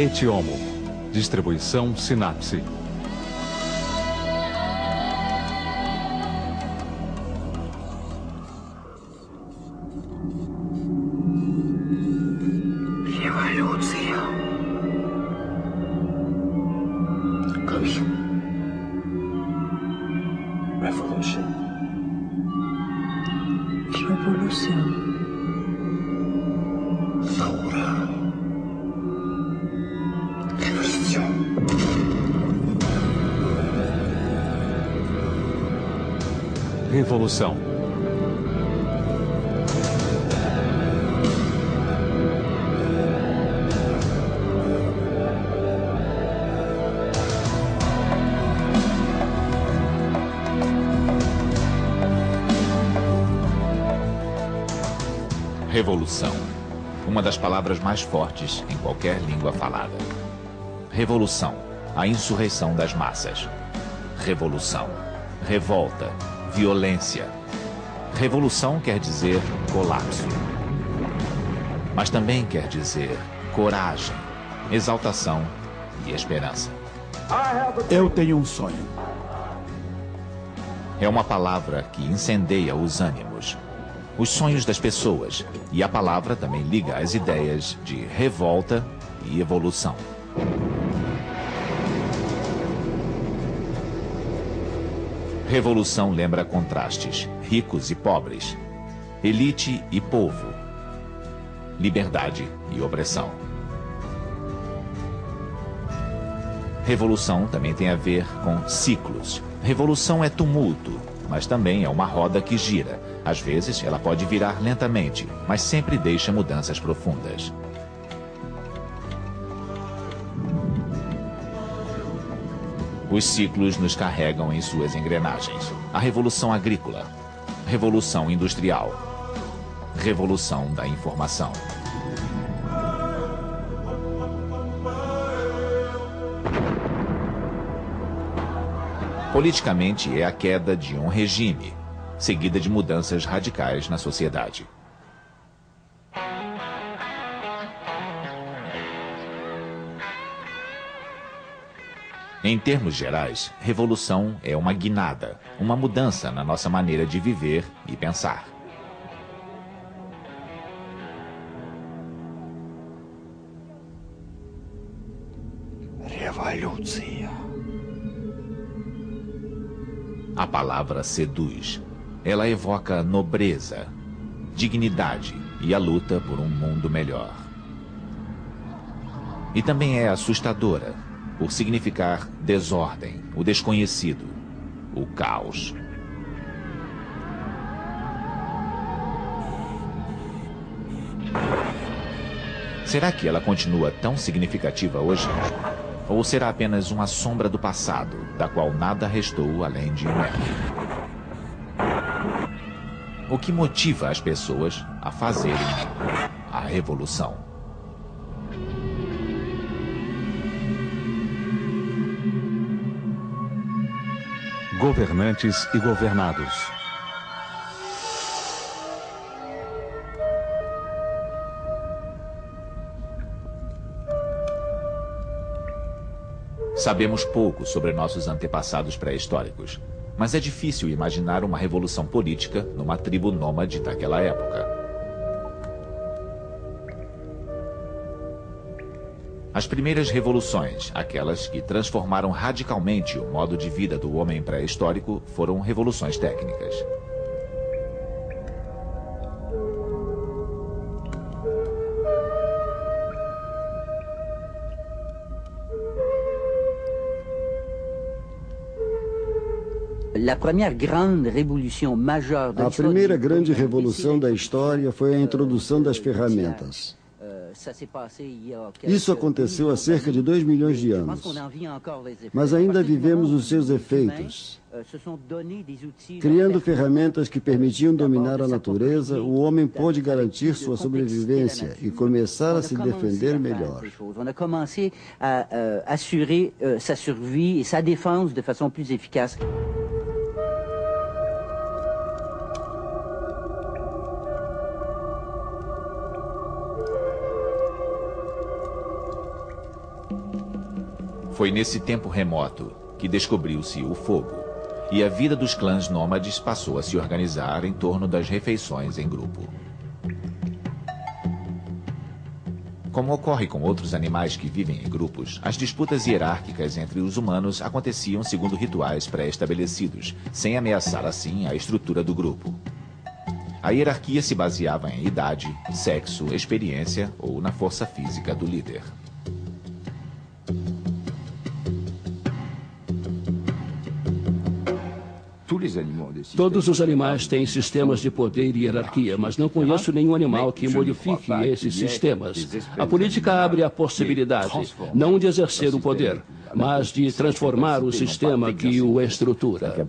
Etiomo. Distribuição Sinapse. Revolution. Thora. Révolution. Revolução. Revolução. Uma das palavras mais fortes em qualquer língua falada. Revolução. A insurreição das massas. Revolução. Revolta. Violência. Revolução quer dizer colapso. Mas também quer dizer coragem, exaltação e esperança. Eu tenho um sonho. É uma palavra que incendeia os ânimos, os sonhos das pessoas, e a palavra também liga as ideias de revolta e evolução. Revolução lembra contrastes, ricos e pobres, elite e povo, liberdade e opressão. Revolução também tem a ver com ciclos. Revolução é tumulto, mas também é uma roda que gira. Às vezes ela pode virar lentamente, mas sempre deixa mudanças profundas. Os ciclos nos carregam em suas engrenagens. A revolução agrícola, revolução industrial, revolução da informação. Politicamente é a queda de um regime, seguida de mudanças radicais na sociedade. Em termos gerais, revolução é uma guinada, uma mudança na nossa maneira de viver e pensar. Revolução. A palavra seduz. Ela evoca nobreza, dignidade e a luta por um mundo melhor. E também é assustadora, por significar desordem, o desconhecido, o caos. Será que ela continua tão significativa hoje? Ou será apenas uma sombra do passado, da qual nada restou além de um eco? O que motiva as pessoas a fazerem a revolução? Governantes e governados. Sabemos pouco sobre nossos antepassados pré-históricos, mas é difícil imaginar uma revolução política numa tribo nômade daquela época. As primeiras revoluções, aquelas que transformaram radicalmente o modo de vida do homem pré-histórico, foram revoluções técnicas. A primeira grande revolução da história foi a introdução das ferramentas. Isso aconteceu há cerca de 2 milhões de anos, mas ainda vivemos os seus efeitos. Criando ferramentas que permitiam dominar a natureza, o homem pôde garantir sua sobrevivência e começar a se defender melhor. On a commencé à assurer sa survie et sa défense de façon plus efficace. Foi nesse tempo remoto que descobriu-se o fogo, e a vida dos clãs nômades passou a se organizar em torno das refeições em grupo. Como ocorre com outros animais que vivem em grupos, as disputas hierárquicas entre os humanos aconteciam segundo rituais pré-estabelecidos, sem ameaçar assim a estrutura do grupo. A hierarquia se baseava em idade, sexo, experiência ou na força física do líder. Todos os animais têm sistemas de poder e hierarquia, mas não conheço nenhum animal que modifique esses sistemas. A política abre a possibilidade, não de exercer o poder, mas de transformar o sistema que o estrutura.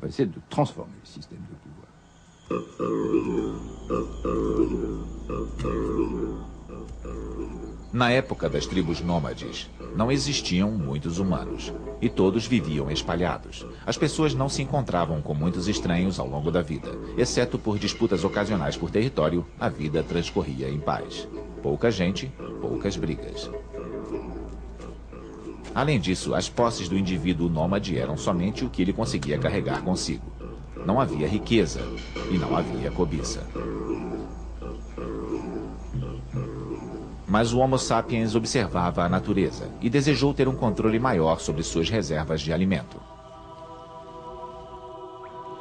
Na época das tribos nômades, não existiam muitos humanos, e todos viviam espalhados. As pessoas não se encontravam com muitos estranhos ao longo da vida. Exceto por disputas ocasionais por território, a vida transcorria em paz. Pouca gente, poucas brigas. Além disso, as posses do indivíduo nômade eram somente o que ele conseguia carregar consigo. Não havia riqueza e não havia cobiça. Mas o Homo sapiens observava a natureza e desejou ter um controle maior sobre suas reservas de alimento.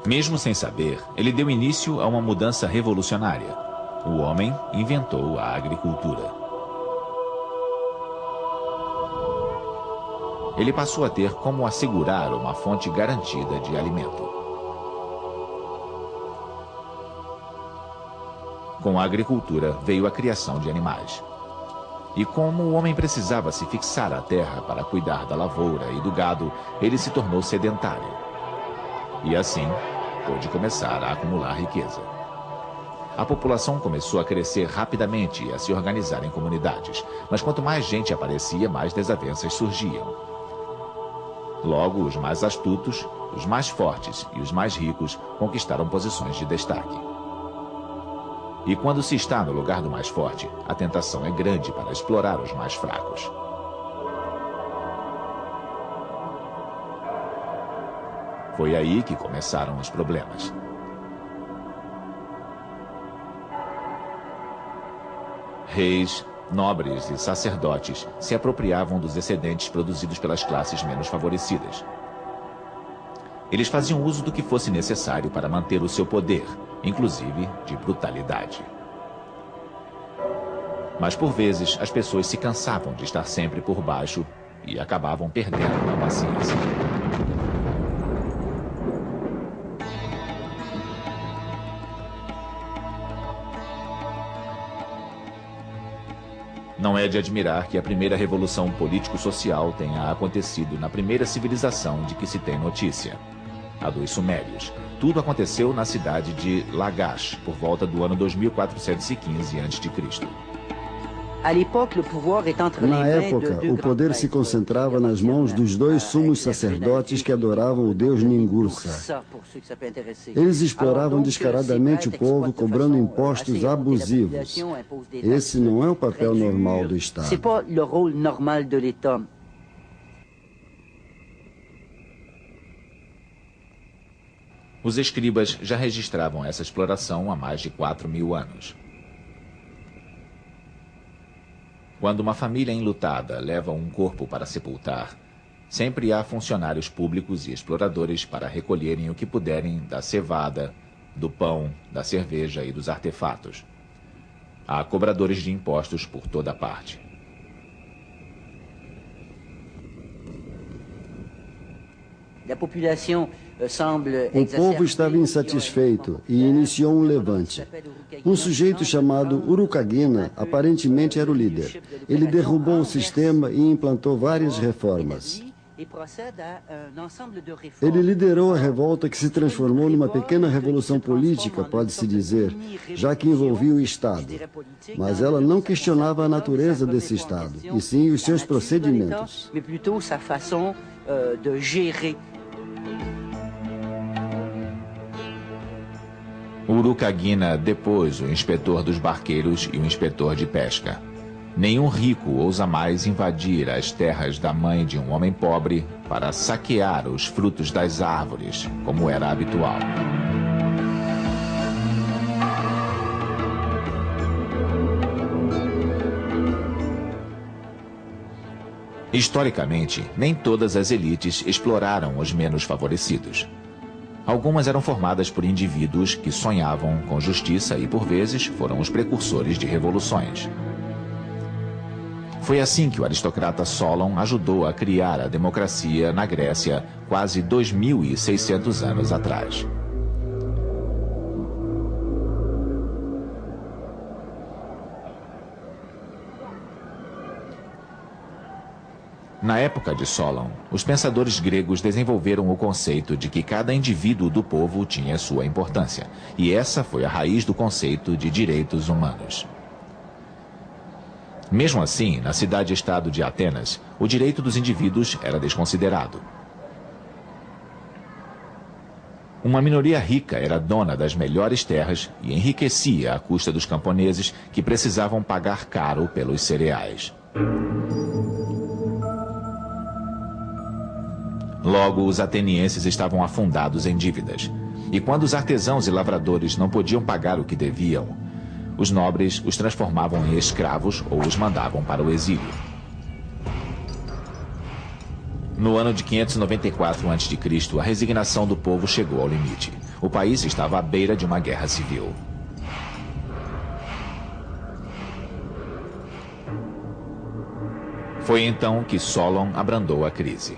Mesmo sem saber, ele deu início a uma mudança revolucionária. O homem inventou a agricultura. Ele passou a ter como assegurar uma fonte garantida de alimento. Com a agricultura veio a criação de animais. E como o homem precisava se fixar à terra para cuidar da lavoura e do gado, ele se tornou sedentário. E assim, pôde começar a acumular riqueza. A população começou a crescer rapidamente e a se organizar em comunidades. Mas quanto mais gente aparecia, mais desavenças surgiam. Logo, os mais astutos, os mais fortes e os mais ricos conquistaram posições de destaque. E quando se está no lugar do mais forte, a tentação é grande para explorar os mais fracos. Foi aí que começaram os problemas. Reis, nobres e sacerdotes se apropriavam dos excedentes produzidos pelas classes menos favorecidas. Eles faziam uso do que fosse necessário para manter o seu poder, inclusive de brutalidade. Mas por vezes as pessoas se cansavam de estar sempre por baixo e acabavam perdendo a paciência. Não é de admirar que a primeira revolução político-social tenha acontecido na primeira civilização de que se tem notícia, a dos Sumérios. Tudo aconteceu na cidade de Lagash, por volta do ano 2415 a.C. Na época, o poder se concentrava nas mãos dos dois sumos sacerdotes que adoravam o deus Ningursá. Eles exploravam descaradamente o povo, cobrando impostos abusivos. Esse não é o papel normal do Estado. Os escribas já registravam essa exploração há mais de 4.000 anos. Quando uma família enlutada leva um corpo para sepultar, sempre há funcionários públicos e exploradores para recolherem o que puderem da cevada, do pão, da cerveja e dos artefatos. Há cobradores de impostos por toda parte. O povo estava insatisfeito e iniciou um levante. Um sujeito chamado Urukagina aparentemente era o líder. Ele derrubou o sistema e implantou várias reformas. Ele liderou a revolta que se transformou numa pequena revolução política, pode-se dizer, já que envolvia o Estado. Mas ela não questionava a natureza desse Estado, e sim os seus procedimentos. Urukagina depôs o inspetor dos barqueiros e o inspetor de pesca. Nenhum rico ousa mais invadir as terras da mãe de um homem pobre para saquear os frutos das árvores, como era habitual. Historicamente, nem todas as elites exploraram os menos favorecidos. Algumas eram formadas por indivíduos que sonhavam com justiça e, por vezes, foram os precursores de revoluções. Foi assim que o aristocrata Solon ajudou a criar a democracia na Grécia quase 2.600 anos atrás. Na época de Solon, os pensadores gregos desenvolveram o conceito de que cada indivíduo do povo tinha sua importância, e essa foi a raiz do conceito de direitos humanos. Mesmo assim, na cidade-estado de Atenas, o direito dos indivíduos era desconsiderado. Uma minoria rica era dona das melhores terras e enriquecia à custa dos camponeses que precisavam pagar caro pelos cereais. Logo, os atenienses estavam afundados em dívidas. E quando os artesãos e lavradores não podiam pagar o que deviam, os nobres os transformavam em escravos ou os mandavam para o exílio. No ano de 594 a.C., a resignação do povo chegou ao limite. O país estava à beira de uma guerra civil. Foi então que Solon abrandou a crise.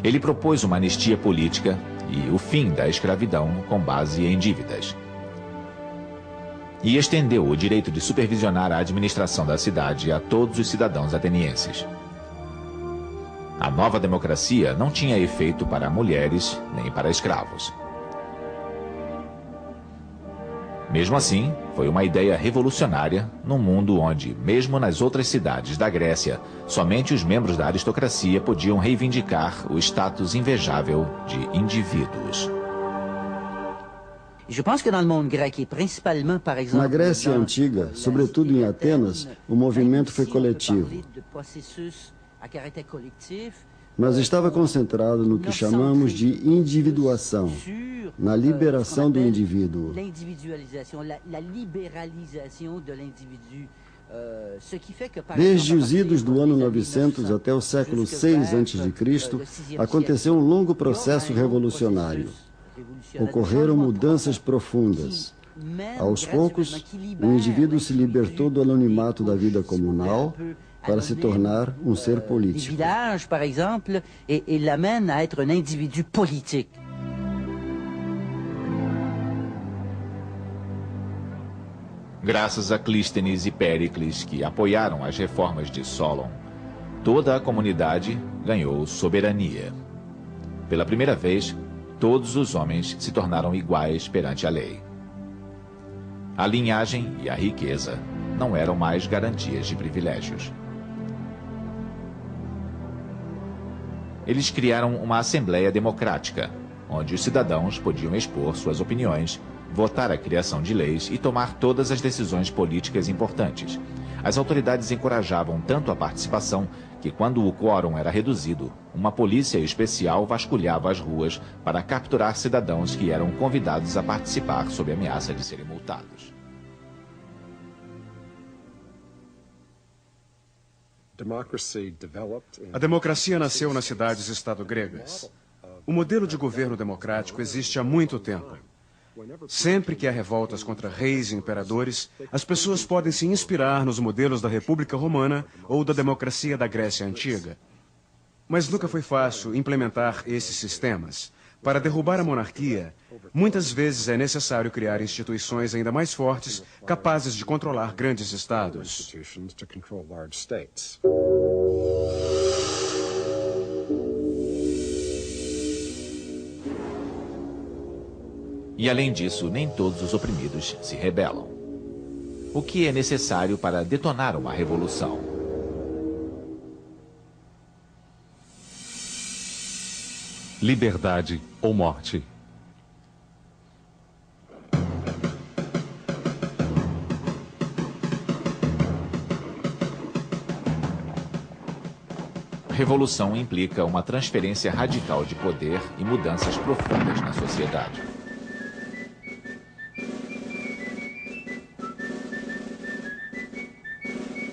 Ele propôs uma anistia política e o fim da escravidão com base em dívidas. E estendeu o direito de supervisionar a administração da cidade a todos os cidadãos atenienses. A nova democracia não tinha efeito para mulheres nem para escravos. Mesmo assim, foi uma ideia revolucionária num mundo onde, mesmo nas outras cidades da Grécia, somente os membros da aristocracia podiam reivindicar o status invejável de indivíduos. Na Grécia Antiga, sobretudo em Atenas, o movimento foi coletivo. Mas estava concentrado no que chamamos de individuação, na liberação do indivíduo. Desde os idos do ano 900 até o século 6 a.C., aconteceu um longo processo revolucionário. Ocorreram mudanças profundas. Aos poucos, o indivíduo se libertou do anonimato da vida comunal para se tornar um ser político. Village, par exemple, et l'amène à être un individu politique. Graças a Clístenes e Péricles, que apoiaram as reformas de Solon, toda a comunidade ganhou soberania. Pela primeira vez, todos os homens se tornaram iguais perante a lei. A linhagem e a riqueza não eram mais garantias de privilégios. Eles criaram uma assembleia democrática, onde os cidadãos podiam expor suas opiniões, votar a criação de leis e tomar todas as decisões políticas importantes. As autoridades encorajavam tanto a participação que, quando o quórum era reduzido, uma polícia especial vasculhava as ruas para capturar cidadãos que eram convidados a participar sob ameaça de serem multados. A democracia nasceu nas cidades-estado gregas. O modelo de governo democrático existe há muito tempo. Sempre que há revoltas contra reis e imperadores, as pessoas podem se inspirar nos modelos da República Romana ou da democracia da Grécia Antiga. Mas nunca foi fácil implementar esses sistemas. Para derrubar a monarquia, muitas vezes é necessário criar instituições ainda mais fortes, capazes de controlar grandes estados. E além disso, nem todos os oprimidos se rebelam. O que é necessário para detonar uma revolução? Liberdade ou morte. Revolução implica uma transferência radical de poder e mudanças profundas na sociedade.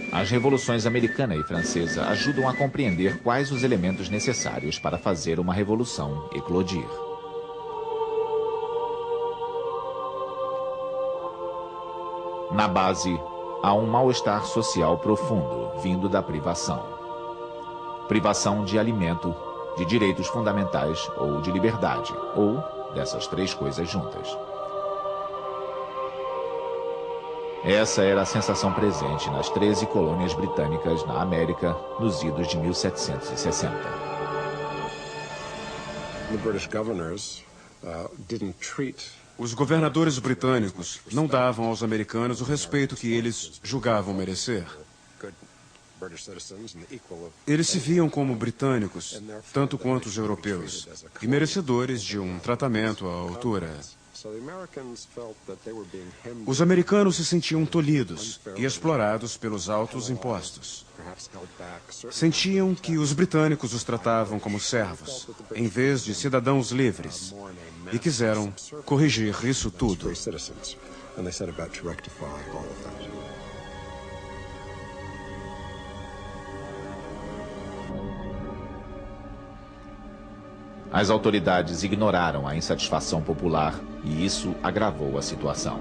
As revoluções americana e francesa ajudam a compreender quais os elementos necessários para fazer uma revolução eclodir. Na base, há um mal-estar social profundo vindo da privação. Privação de alimento, de direitos fundamentais ou de liberdade, ou dessas três coisas juntas. Essa era a sensação presente nas 13 colônias britânicas na América nos idos de 1760. Os governadores britânicos não davam aos americanos o respeito que eles julgavam merecer. Eles se viam como britânicos, tanto quanto os europeus, e merecedores de um tratamento à altura. Os americanos se sentiam tolhidos e explorados pelos altos impostos. Sentiam que os britânicos os tratavam como servos, em vez de cidadãos livres, e quiseram corrigir isso tudo. As autoridades ignoraram a insatisfação popular e isso agravou a situação.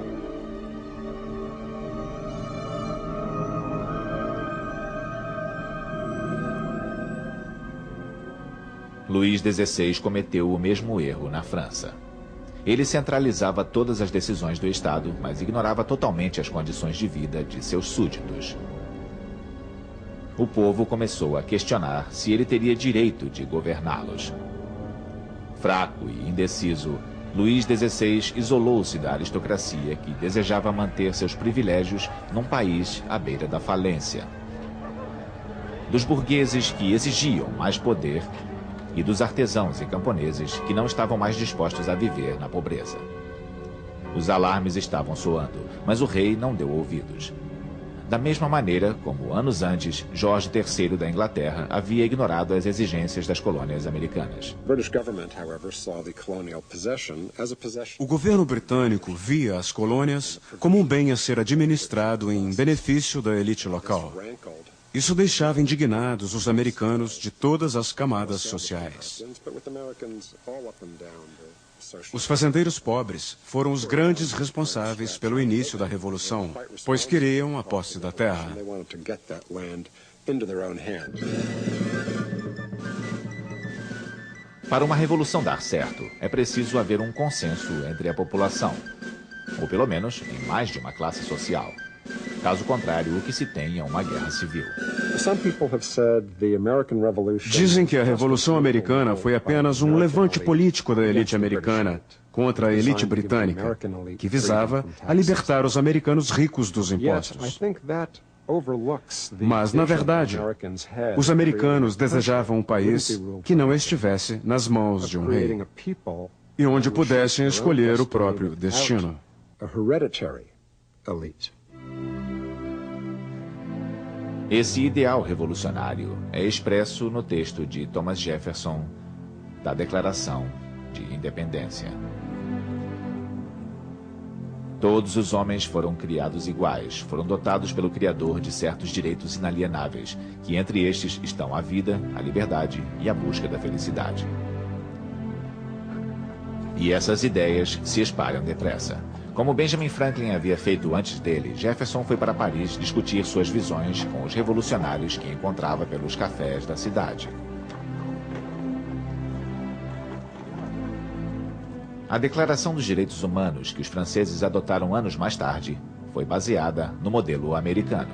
Luís XVI cometeu o mesmo erro na França. Ele centralizava todas as decisões do Estado, mas ignorava totalmente as condições de vida de seus súditos. O povo começou a questionar se ele teria direito de governá-los. Fraco e indeciso, Luís XVI isolou-se da aristocracia que desejava manter seus privilégios num país à beira da falência. Dos burgueses que exigiam mais poder e dos artesãos e camponeses que não estavam mais dispostos a viver na pobreza. Os alarmes estavam soando, mas o rei não deu ouvidos. Da mesma maneira como, anos antes, Jorge III da Inglaterra havia ignorado as exigências das colônias americanas. O governo britânico via as colônias como um bem a ser administrado em benefício da elite local. Isso deixava indignados os americanos de todas as camadas sociais. Os fazendeiros pobres foram os grandes responsáveis pelo início da Revolução, pois queriam a posse da terra. Para uma revolução dar certo, é preciso haver um consenso entre a população, ou pelo menos em mais de uma classe social. Caso contrário, o que se tem é uma guerra civil. Dizem que a Revolução Americana foi apenas um levante político da elite americana contra a elite britânica, que visava a libertar os americanos ricos dos impostos. Mas, na verdade, os americanos desejavam um país que não estivesse nas mãos de um rei e onde pudessem escolher o próprio destino. Esse ideal revolucionário é expresso no texto de Thomas Jefferson da Declaração de Independência. Todos os homens foram criados iguais, foram dotados pelo Criador de certos direitos inalienáveis, que entre estes estão a vida, a liberdade e a busca da felicidade. E essas ideias se espalham depressa. Como Benjamin Franklin havia feito antes dele, Jefferson foi para Paris discutir suas visões com os revolucionários que encontrava pelos cafés da cidade. A Declaração dos Direitos Humanos, que os franceses adotaram anos mais tarde, foi baseada no modelo americano.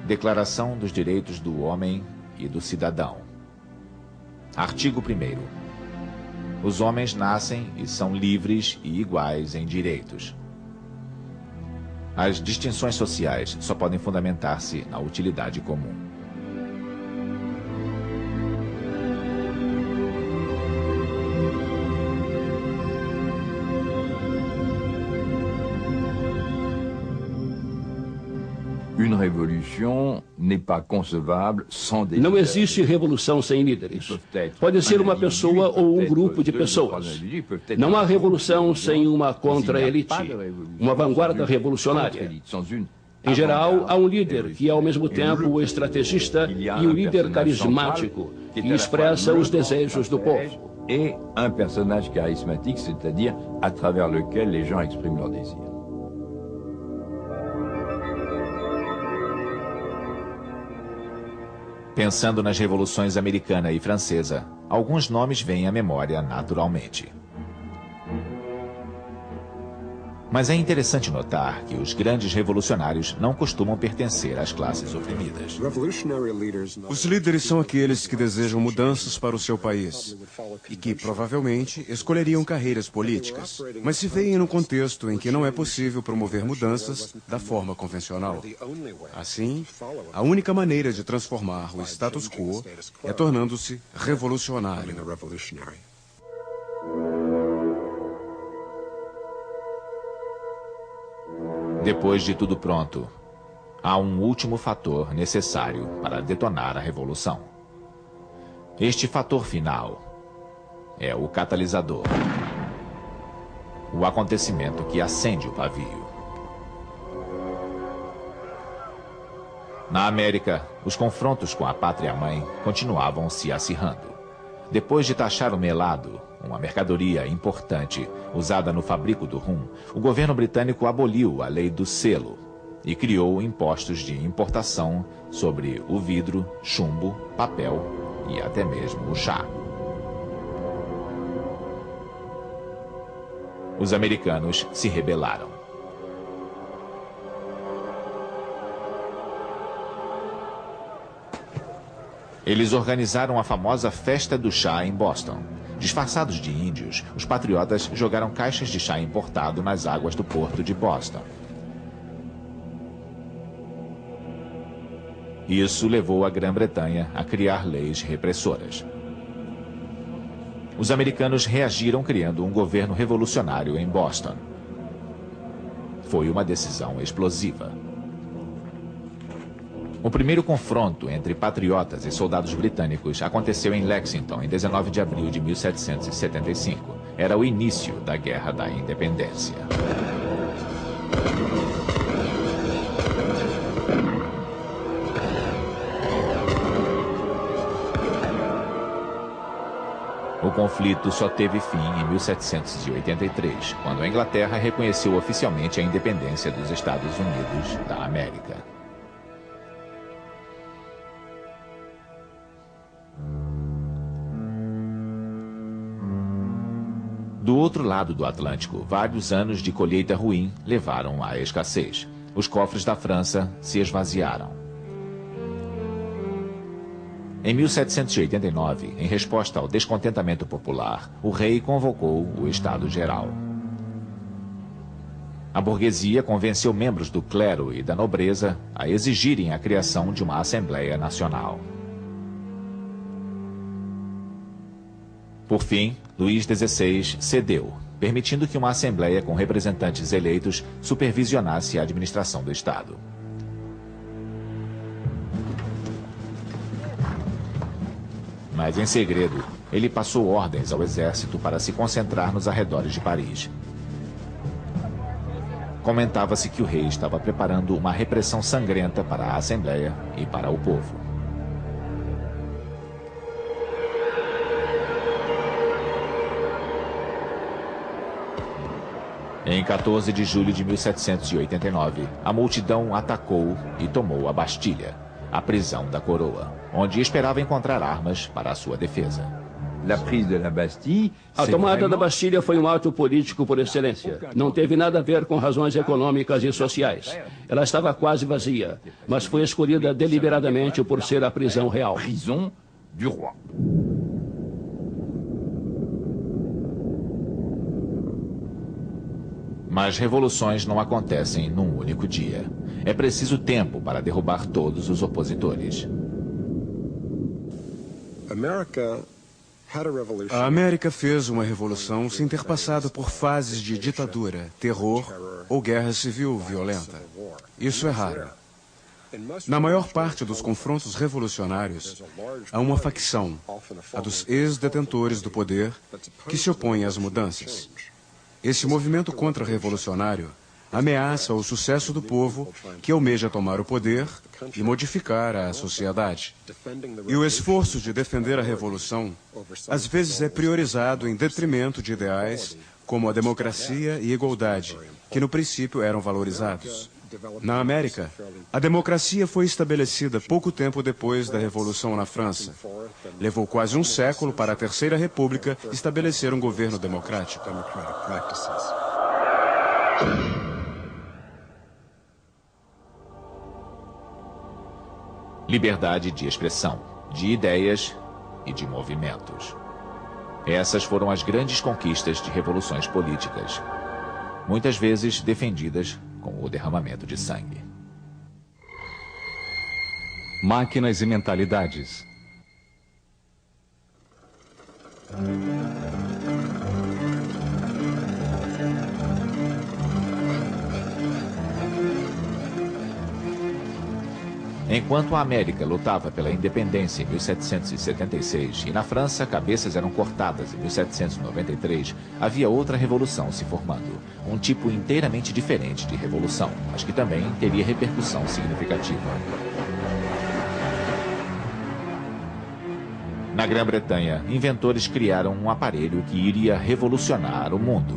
Declaração dos Direitos do Homem e do Cidadão. Artigo 1º. Os homens nascem e são livres e iguais em direitos. As distinções sociais só podem fundamentar-se na utilidade comum. Não existe revolução sem líderes. Pode ser uma pessoa ou um grupo de pessoas. Não há revolução sem uma contra-elite, uma vanguarda revolucionária. Em geral, há um líder que é ao mesmo tempo o estrategista e o líder carismático que expressa os desejos do povo. Et un personnage charismatique, c'est-à-dire à travers lequel les gens expriment leurs désirs. Pensando nas revoluções americana e francesa, alguns nomes vêm à memória naturalmente. Mas é interessante notar que os grandes revolucionários não costumam pertencer às classes oprimidas. Os líderes são aqueles que desejam mudanças para o seu país e que, provavelmente, escolheriam carreiras políticas, mas se veem num contexto em que não é possível promover mudanças da forma convencional. Assim, a única maneira de transformar o status quo é tornando-se revolucionário. Depois de tudo pronto, há um último fator necessário para detonar a revolução. Este fator final é o catalisador, o acontecimento que acende o pavio. Na América, os confrontos com a pátria-mãe continuavam se acirrando. Depois de taxar o melado, uma mercadoria importante usada no fabrico do rum, o governo britânico aboliu a lei do selo e criou impostos de importação sobre o vidro, chumbo, papel e até mesmo o chá. Os americanos se rebelaram. Eles organizaram a famosa Festa do Chá em Boston. Disfarçados de índios, os patriotas jogaram caixas de chá importado nas águas do porto de Boston. Isso levou a Grã-Bretanha a criar leis repressoras. Os americanos reagiram criando um governo revolucionário em Boston. Foi uma decisão explosiva. O primeiro confronto entre patriotas e soldados britânicos aconteceu em Lexington, em 19 de abril de 1775. Era o início da Guerra da Independência. O conflito só teve fim em 1783, quando a Inglaterra reconheceu oficialmente a independência dos Estados Unidos da América. Do outro lado do Atlântico, vários anos de colheita ruim levaram à escassez. Os cofres da França se esvaziaram. Em 1789, em resposta ao descontentamento popular, o rei convocou o Estado Geral. A burguesia convenceu membros do clero e da nobreza a exigirem a criação de uma Assembleia Nacional. Por fim, Luís XVI cedeu, permitindo que uma Assembleia com representantes eleitos supervisionasse a administração do Estado. Mas, em segredo, ele passou ordens ao exército para se concentrar nos arredores de Paris. Comentava-se que o rei estava preparando uma repressão sangrenta para a Assembleia e para o povo. Em 14 de julho de 1789, a multidão atacou e tomou a Bastilha, a prisão da coroa, onde esperava encontrar armas para a sua defesa. A tomada da Bastilha foi um ato político por excelência. Não teve nada a ver com razões econômicas e sociais. Ela estava quase vazia, mas foi escolhida deliberadamente por ser a prisão real. Mas revoluções não acontecem num único dia. É preciso tempo para derrubar todos os opositores. A América fez uma revolução sem ter passado por fases de ditadura, terror ou guerra civil violenta. Isso é raro. Na maior parte dos confrontos revolucionários, há uma facção, a dos ex-detentores do poder, que se opõe às mudanças. Esse movimento contra-revolucionário ameaça o sucesso do povo que almeja tomar o poder e modificar a sociedade. E o esforço de defender a revolução, às vezes, é priorizado em detrimento de ideais como a democracia e igualdade, que no princípio eram valorizados. Na América, a democracia foi estabelecida pouco tempo depois da Revolução na França. Levou quase um século para a Terceira República estabelecer um governo democrático. Liberdade de expressão, de ideias e de movimentos. Essas foram as grandes conquistas de revoluções políticas, muitas vezes defendidas com o derramamento de sangue. Máquinas e mentalidades. Enquanto a América lutava pela independência em 1776 e na França cabeças eram cortadas em 1793, havia outra revolução se formando. Um tipo inteiramente diferente de revolução, mas que também teria repercussão significativa. Na Grã-Bretanha, inventores criaram um aparelho que iria revolucionar o mundo: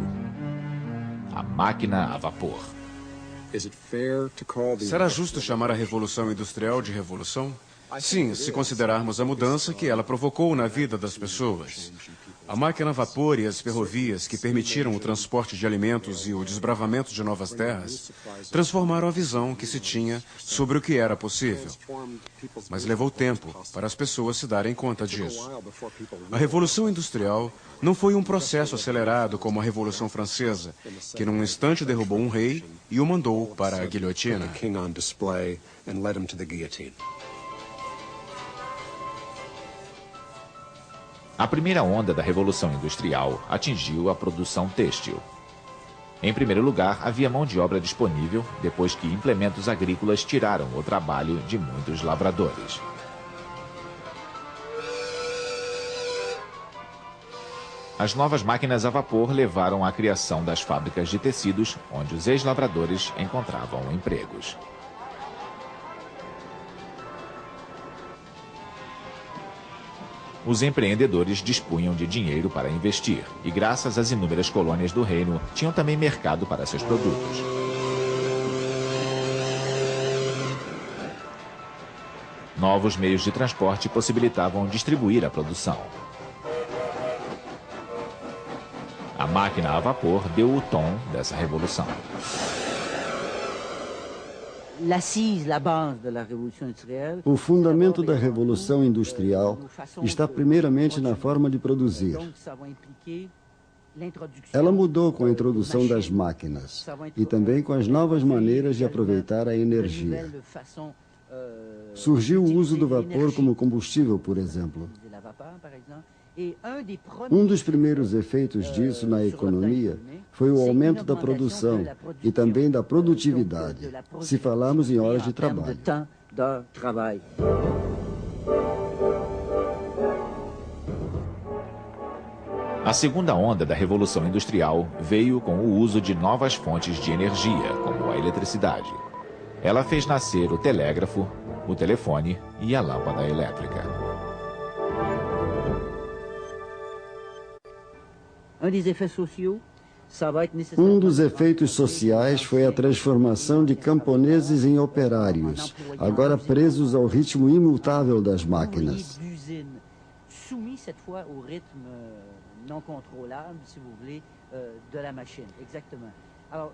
a máquina a vapor. Será justo chamar a Revolução Industrial de revolução? Sim, se considerarmos a mudança que ela provocou na vida das pessoas. A máquina a vapor e as ferrovias que permitiram o transporte de alimentos e o desbravamento de novas terras transformaram a visão que se tinha sobre o que era possível. Mas levou tempo para as pessoas se darem conta disso. A Revolução Industrial não foi um processo acelerado como a Revolução Francesa, que num instante derrubou um rei e o mandou para a guilhotina. A primeira onda da Revolução Industrial atingiu a produção têxtil. Em primeiro lugar, havia mão de obra disponível depois que implementos agrícolas tiraram o trabalho de muitos lavradores. As novas máquinas a vapor levaram à criação das fábricas de tecidos, onde os ex-lavradores encontravam empregos. Os empreendedores dispunham de dinheiro para investir e, graças às inúmeras colônias do reino, tinham também mercado para seus produtos. Novos meios de transporte possibilitavam distribuir a produção. A máquina a vapor deu o tom dessa revolução. O fundamento da Revolução Industrial está primeiramente na forma de produzir. Ela mudou com a introdução das máquinas e também com as novas maneiras de aproveitar a energia. Surgiu o uso do vapor como combustível, por exemplo. Um dos primeiros efeitos disso na economia foi o aumento da produção e também da produtividade, se falarmos em horas de trabalho. A segunda onda da Revolução Industrial veio com o uso de novas fontes de energia, como a eletricidade. Ela fez nascer o telégrafo, o telefone e a lâmpada elétrica. Um dos efeitos sociais foi a transformação de camponeses em operários, agora presos ao ritmo imutável das máquinas.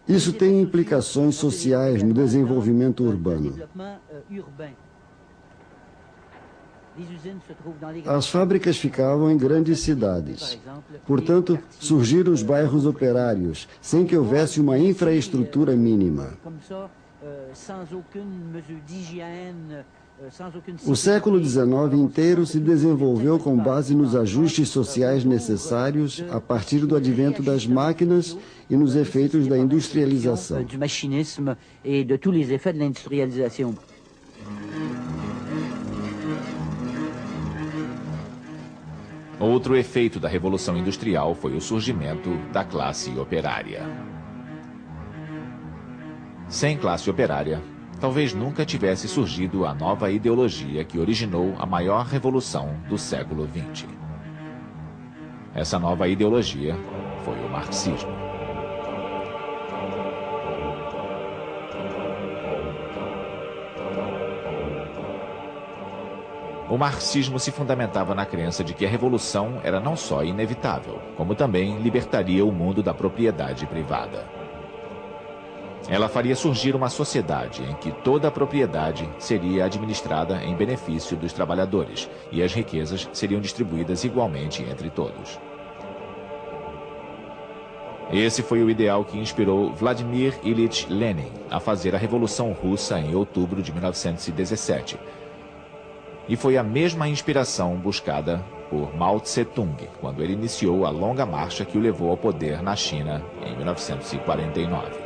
Isso tem implicações sociais no desenvolvimento urbano. As fábricas ficavam em grandes cidades. Portanto, surgiram os bairros operários, sem que houvesse uma infraestrutura mínima. O século XIX inteiro se desenvolveu com base nos ajustes sociais necessários a partir do advento das máquinas e nos efeitos da industrialização. Outro efeito da Revolução Industrial foi o surgimento da classe operária. Sem classe operária, talvez nunca tivesse surgido a nova ideologia que originou a maior revolução do século XX. Essa nova ideologia foi o marxismo. O marxismo se fundamentava na crença de que a revolução era não só inevitável, como também libertaria o mundo da propriedade privada. Ela faria surgir uma sociedade em que toda a propriedade seria administrada em benefício dos trabalhadores e as riquezas seriam distribuídas igualmente entre todos. Esse foi o ideal que inspirou Vladimir Ilyich Lenin a fazer a Revolução Russa em outubro de 1917. E foi a mesma inspiração buscada por Mao Tse-tung quando ele iniciou a longa marcha que o levou ao poder na China em 1949.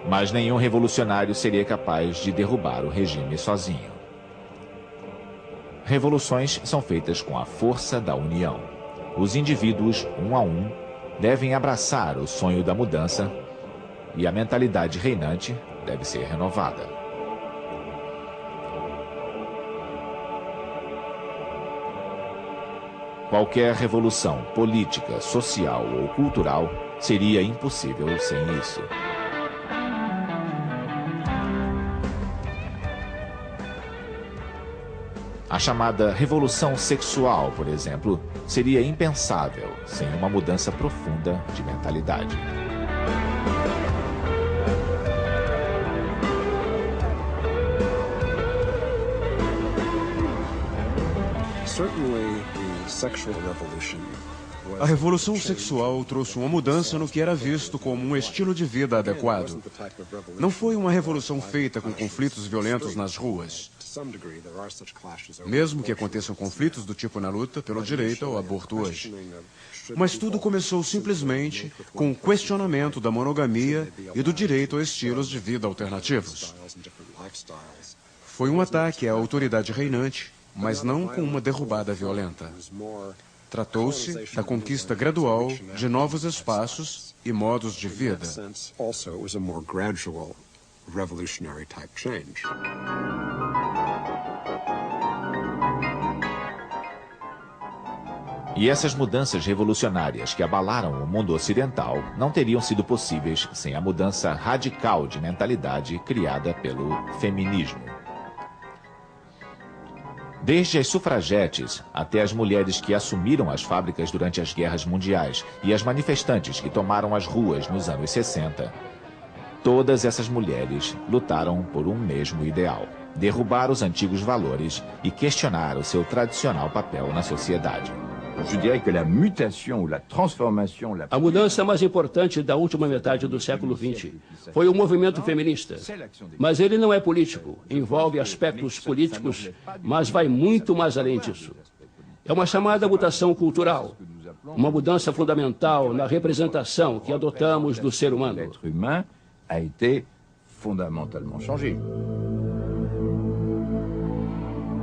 Mas nenhum revolucionário seria capaz de derrubar o regime sozinho. Revoluções são feitas com a força da união. Os indivíduos, um a um, devem abraçar o sonho da mudança e a mentalidade reinante deve ser renovada. Qualquer revolução política, social ou cultural seria impossível sem isso. A chamada revolução sexual, por exemplo, seria impensável sem uma mudança profunda de mentalidade. A revolução sexual trouxe uma mudança no que era visto como um estilo de vida adequado. Não foi uma revolução feita com conflitos violentos nas ruas. Mesmo que aconteçam conflitos do tipo na luta pelo direito ao aborto hoje. Mas tudo começou simplesmente com o questionamento da monogamia e do direito a estilos de vida alternativos. Foi um ataque à autoridade reinante, mas não com uma derrubada violenta. Tratou-se da conquista gradual de novos espaços e modos de vida. E essas mudanças revolucionárias que abalaram o mundo ocidental não teriam sido possíveis sem a mudança radical de mentalidade criada pelo feminismo. Desde as sufragetes até as mulheres que assumiram as fábricas durante as guerras mundiais e as manifestantes que tomaram as ruas nos anos 60, todas essas mulheres lutaram por um mesmo ideal: derrubar os antigos valores e questionar o seu tradicional papel na sociedade. A mudança mais importante da última metade do século XX foi o movimento feminista. Mas ele não é político, envolve aspectos políticos, mas vai muito mais além disso. É uma chamada mutação cultural, uma mudança fundamental na representação que adotamos do ser humano.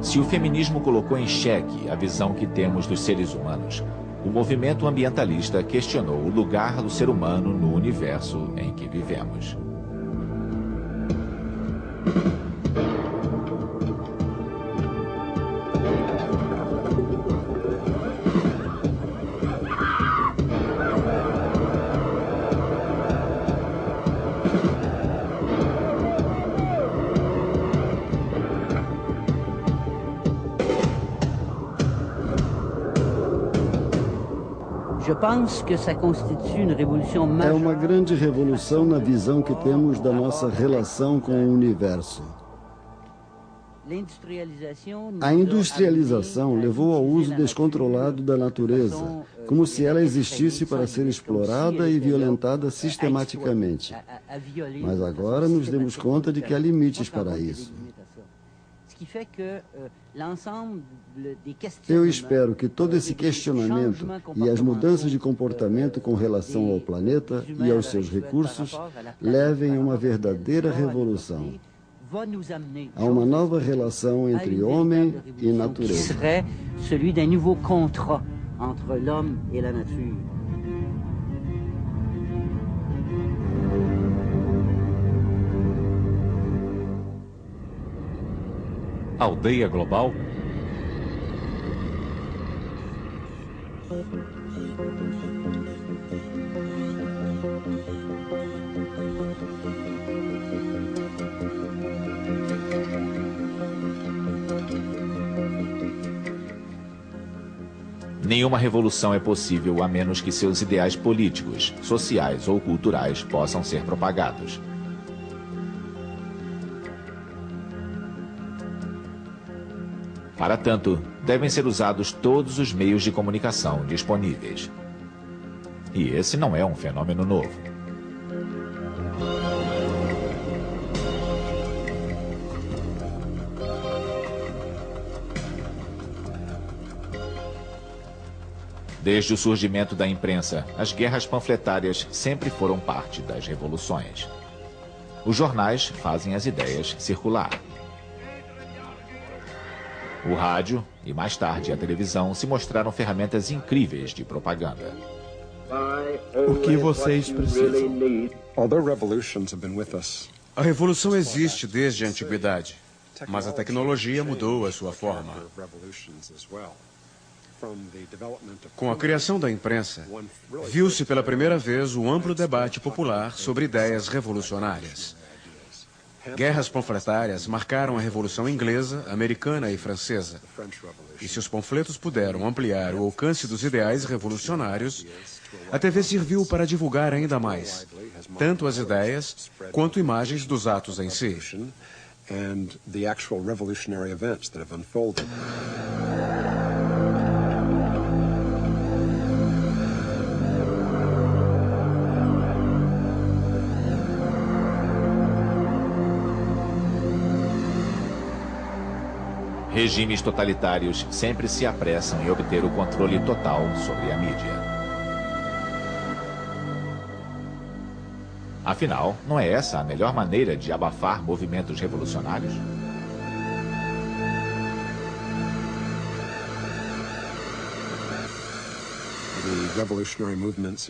Se o feminismo colocou em xeque a visão que temos dos seres humanos, o movimento ambientalista questionou o lugar do ser humano no universo em que vivemos. É uma grande revolução na visão que temos da nossa relação com o universo. A industrialização levou ao uso descontrolado da natureza, como se ela existisse para ser explorada e violentada sistematicamente. Mas agora nos demos conta de que há limites para isso. Eu espero que todo esse questionamento e as mudanças de comportamento com relação ao planeta e aos seus recursos levem a uma verdadeira revolução. a uma nova relação entre homem e natureza. Que serait celui d'un nouveau contrat entre l'homme et la nature. Aldeia Global? Nenhuma revolução é possível a menos que seus ideais políticos, sociais ou culturais possam ser propagados. Para tanto, devem ser usados todos os meios de comunicação disponíveis. E esse não é um fenômeno novo. Desde o surgimento da imprensa, as guerras panfletárias sempre foram parte das revoluções. Os jornais fazem as ideias circular. O rádio e, mais tarde, a televisão se mostraram ferramentas incríveis de propaganda. O que vocês precisam? A revolução existe desde a antiguidade, mas a tecnologia mudou a sua forma. Com a criação da imprensa, viu-se pela primeira vez o amplo debate popular sobre ideias revolucionárias. Guerras panfletárias marcaram a Revolução Inglesa, Americana e Francesa. E se os panfletos puderam ampliar o alcance dos ideais revolucionários, a TV serviu para divulgar ainda mais, tanto as ideias quanto imagens dos atos em si. Regimes totalitários sempre se apressam em obter o controle total sobre a mídia. Afinal, não é essa a melhor maneira de abafar movimentos revolucionários?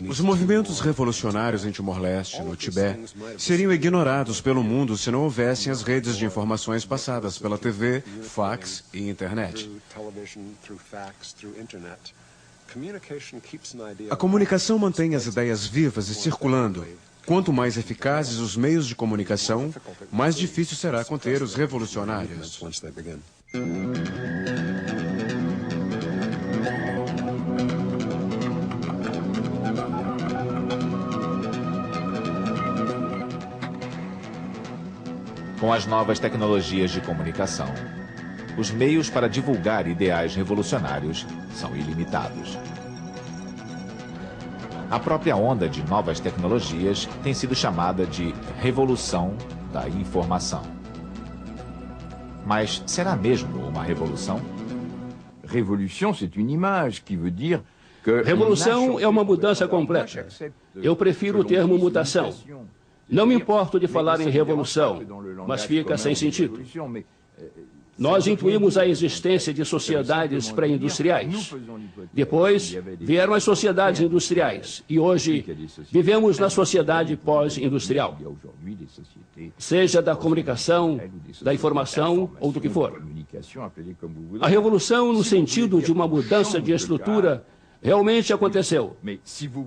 Os movimentos revolucionários em Timor-Leste, no Tibete, seriam ignorados pelo mundo se não houvessem as redes de informações passadas pela TV, fax e internet. A comunicação mantém as ideias vivas e circulando. Quanto mais eficazes os meios de comunicação, mais difícil será conter os revolucionários. Com as novas tecnologias de comunicação, os meios para divulgar ideais revolucionários são ilimitados. A própria onda de novas tecnologias tem sido chamada de revolução da informação. Mas será mesmo uma revolução? Révolution, c'est une image qui veut dire que... Revolução é uma mudança completa. Eu prefiro o termo mutação. Não me importo de falar em revolução, mas fica sem sentido. Nós intuímos a existência de sociedades pré-industriais. Depois vieram as sociedades industriais. E hoje vivemos na sociedade pós-industrial. Seja da comunicação, da informação ou do que for. A revolução, no sentido de uma mudança de estrutura, realmente aconteceu.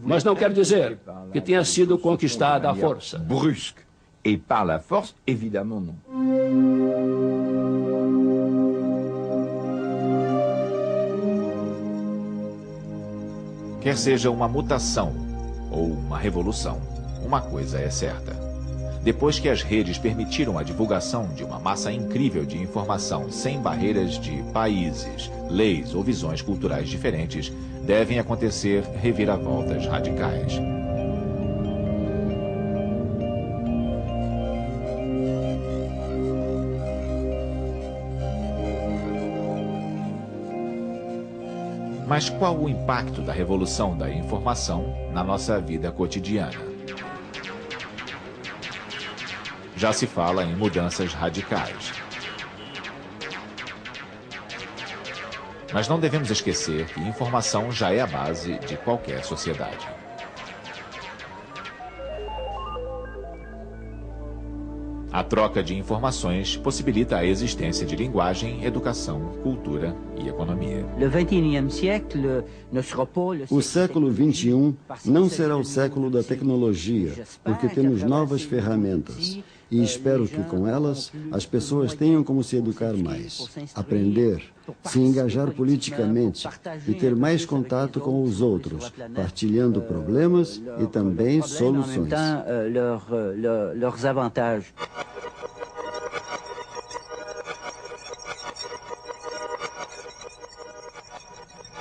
Mas não quer dizer que tenha sido conquistada à força. Brusque. Et par la force, évidemment non. Quer seja uma mutação ou uma revolução, uma coisa é certa. Depois que as redes permitiram a divulgação de uma massa incrível de informação sem barreiras de países, leis ou visões culturais diferentes, devem acontecer reviravoltas radicais. Mas qual o impacto da revolução da informação na nossa vida cotidiana? já se fala em mudanças radicais. Mas não devemos esquecer que informação já é a base de qualquer sociedade. A troca de informações possibilita a existência de linguagem, educação, cultura e economia. O século XXI não será o século da tecnologia, porque temos novas ferramentas. E espero que com elas as pessoas tenham como se educar mais, aprender, se engajar politicamente e ter mais contato com os outros, partilhando problemas e também soluções.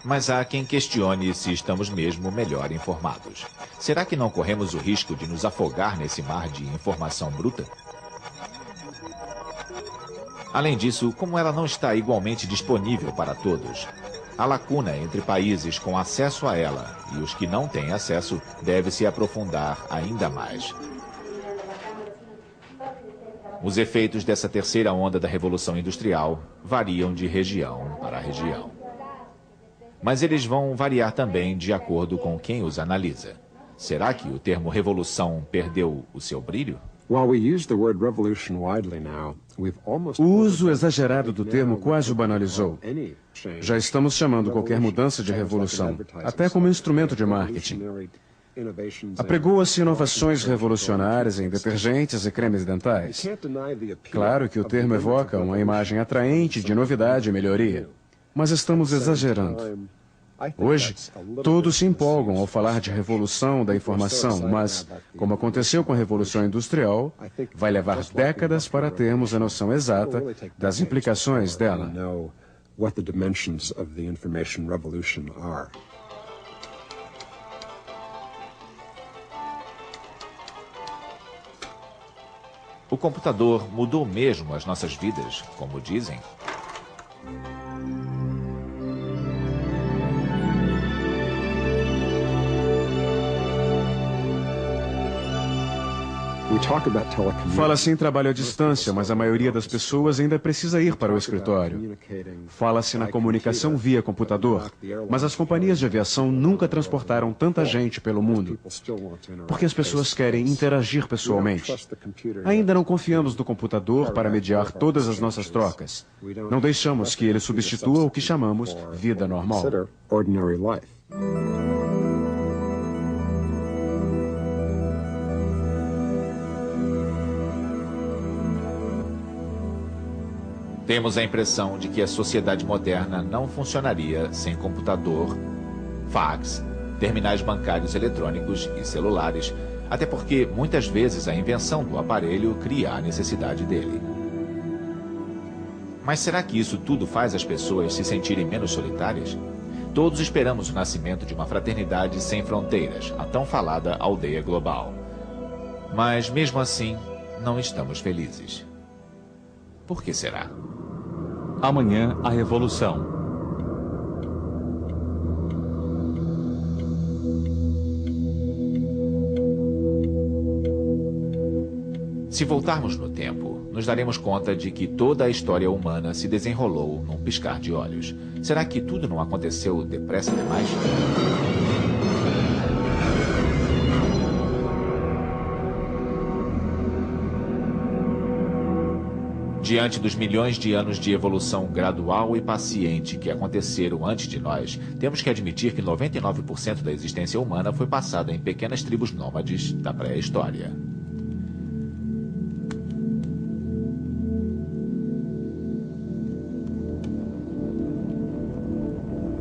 Mas há quem questione se estamos mesmo melhor informados. Será que não corremos o risco de nos afogar nesse mar de informação bruta? Além disso, como ela não está igualmente disponível para todos, a lacuna entre países com acesso a ela e os que não têm acesso deve se aprofundar ainda mais. Os efeitos dessa terceira onda da Revolução Industrial variam de região para região. Mas eles vão variar também de acordo com quem os analisa. Será que o termo revolução perdeu o seu brilho? O uso exagerado do termo quase o banalizou. Já estamos chamando qualquer mudança de revolução, até como instrumento de marketing. Apregou-se inovações revolucionárias em detergentes e cremes dentais. Claro que o termo evoca uma imagem atraente de novidade e melhoria. Mas estamos exagerando. Hoje, todos se empolgam ao falar de revolução da informação, mas, como aconteceu com a Revolução Industrial, vai levar décadas para termos a noção exata das implicações dela. O computador mudou mesmo as nossas vidas, como dizem? Fala-se em trabalho à distância, mas a maioria das pessoas ainda precisa ir para o escritório. Fala-se na comunicação via computador, mas as companhias de aviação nunca transportaram tanta gente pelo mundo, porque as pessoas querem interagir pessoalmente. Ainda não confiamos no computador para mediar todas as nossas trocas. Não deixamos que ele substitua o que chamamos vida normal. Temos a impressão de que a sociedade moderna não funcionaria sem computador, fax, terminais bancários eletrônicos e celulares, até porque muitas vezes a invenção do aparelho cria a necessidade dele. Mas será que isso tudo faz as pessoas se sentirem menos solitárias? Todos esperamos o nascimento de uma fraternidade sem fronteiras, a tão falada aldeia global. Mas mesmo assim, não estamos felizes. Por que será? Amanhã, a revolução. Se voltarmos no tempo, nos daremos conta de que toda a história humana se desenrolou num piscar de olhos. Será que tudo não aconteceu depressa demais? Diante dos milhões de anos de evolução gradual e paciente que aconteceram antes de nós, temos que admitir que 99% da existência humana foi passada em pequenas tribos nômades da pré-história.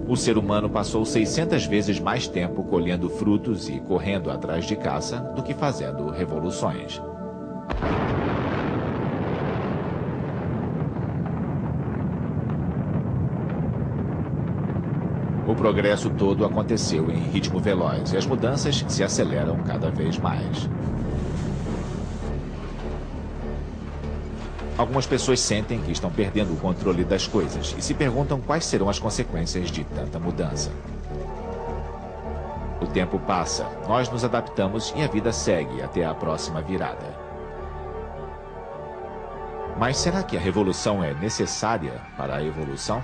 O ser humano passou 600 vezes mais tempo colhendo frutos e correndo atrás de caça do que fazendo revoluções. O progresso todo aconteceu em ritmo veloz e as mudanças se aceleram cada vez mais. Algumas pessoas sentem que estão perdendo o controle das coisas e se perguntam quais serão as consequências de tanta mudança. O tempo passa, nós nos adaptamos e a vida segue até a próxima virada. Mas será que a revolução é necessária para a evolução?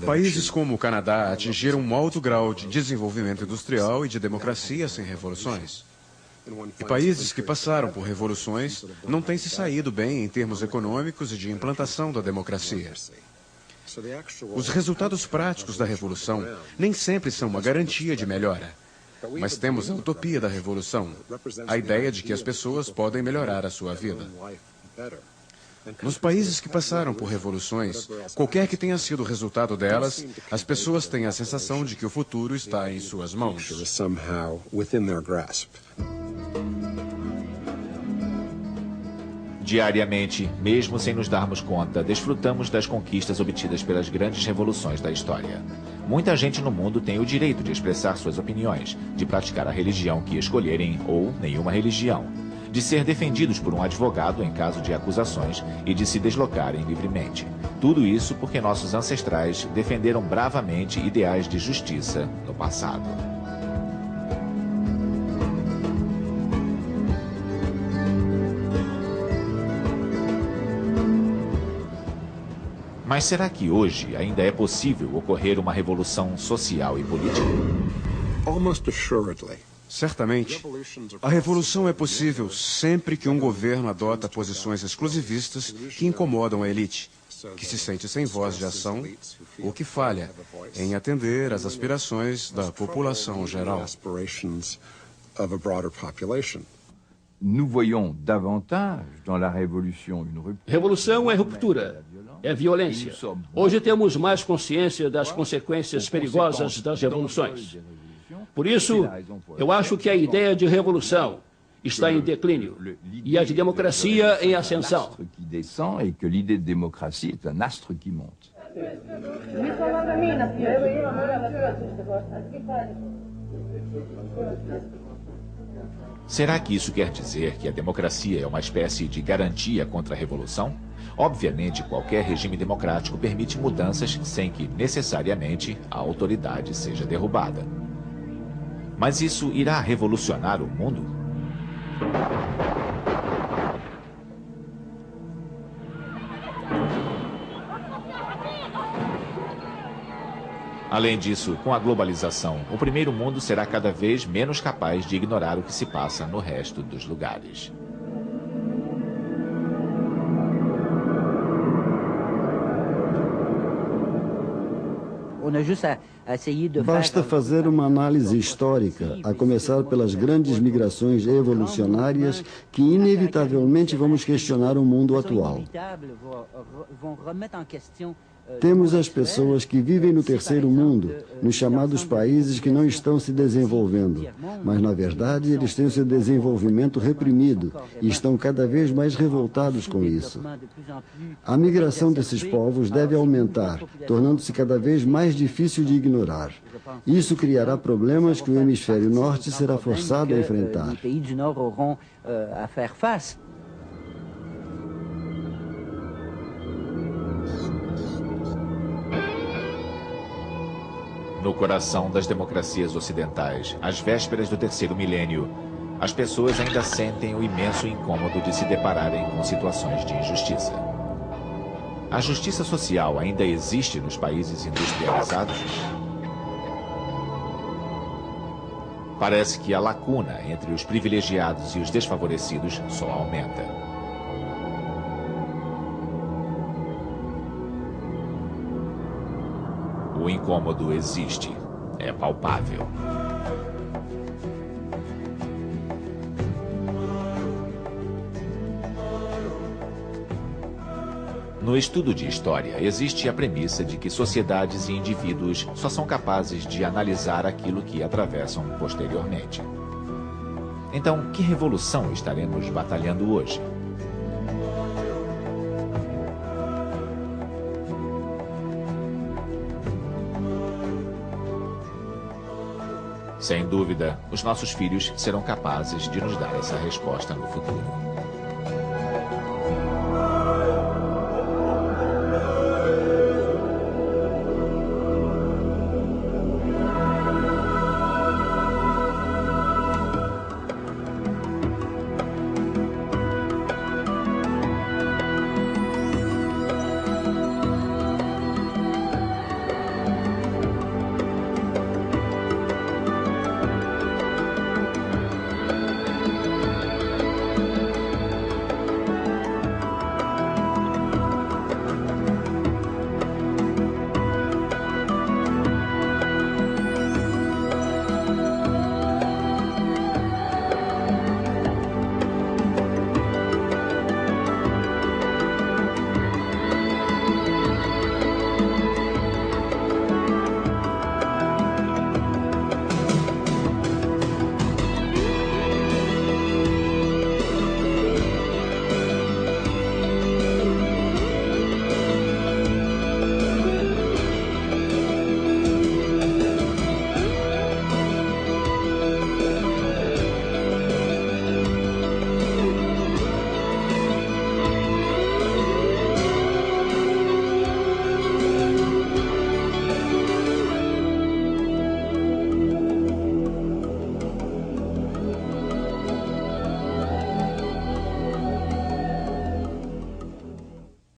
Países como o Canadá atingiram um alto grau de desenvolvimento industrial e de democracia sem revoluções. E países que passaram por revoluções não têm se saído bem em termos econômicos e de implantação da democracia. Os resultados práticos da revolução nem sempre são uma garantia de melhora. Mas temos a utopia da revolução, a ideia de que as pessoas podem melhorar a sua vida. Nos países que passaram por revoluções, qualquer que tenha sido o resultado delas, as pessoas têm a sensação de que o futuro está em suas mãos. Diariamente, mesmo sem nos darmos conta, desfrutamos das conquistas obtidas pelas grandes revoluções da história. Muita gente no mundo tem o direito de expressar suas opiniões, de praticar a religião que escolherem ou nenhuma religião, de ser defendidos por um advogado em caso de acusações e de se deslocarem livremente. Tudo isso porque nossos ancestrais defenderam bravamente ideais de justiça no passado. Mas será que hoje ainda é possível ocorrer uma revolução social e política? Certamente, a revolução é possível sempre que um governo adota posições exclusivistas que incomodam a elite, que se sente sem voz de ação ou que falha em atender às aspirações da população geral. Nous voyons davantage dans la révolution une rupture. Revolução é ruptura, é violência. Hoje temos mais consciência das consequências perigosas das revoluções. Por isso, eu acho que a ideia de revolução está em declínio e a de democracia em ascensão. Qui descend et que l'idée de démocratie est un astre qui monte. Será que isso quer dizer que a democracia é uma espécie de garantia contra a revolução? Obviamente, qualquer regime democrático permite mudanças sem que, necessariamente, a autoridade seja derrubada. Mas isso irá revolucionar o mundo? Além disso, com a globalização, o primeiro mundo será cada vez menos capaz de ignorar o que se passa no resto dos lugares. Basta fazer uma análise histórica, a começar pelas grandes migrações evolucionárias que inevitavelmente vamos questionar o mundo atual. Temos as pessoas que vivem no terceiro mundo, nos chamados países que não estão se desenvolvendo, mas na verdade eles têm o seu desenvolvimento reprimido e estão cada vez mais revoltados com isso. A migração desses povos deve aumentar, tornando-se cada vez mais difícil de ignorar. Isso criará problemas que o hemisfério norte será forçado a enfrentar. No coração das democracias ocidentais, às vésperas do terceiro milênio, as pessoas ainda sentem o imenso incômodo de se depararem com situações de injustiça. A justiça social ainda existe nos países industrializados? Parece que a lacuna entre os privilegiados e os desfavorecidos só aumenta. O incômodo existe, é palpável. No estudo de história, existe a premissa de que sociedades e indivíduos só são capazes de analisar aquilo que atravessam posteriormente. Então, que revolução estaremos batalhando hoje? Sem dúvida, os nossos filhos serão capazes de nos dar essa resposta no futuro.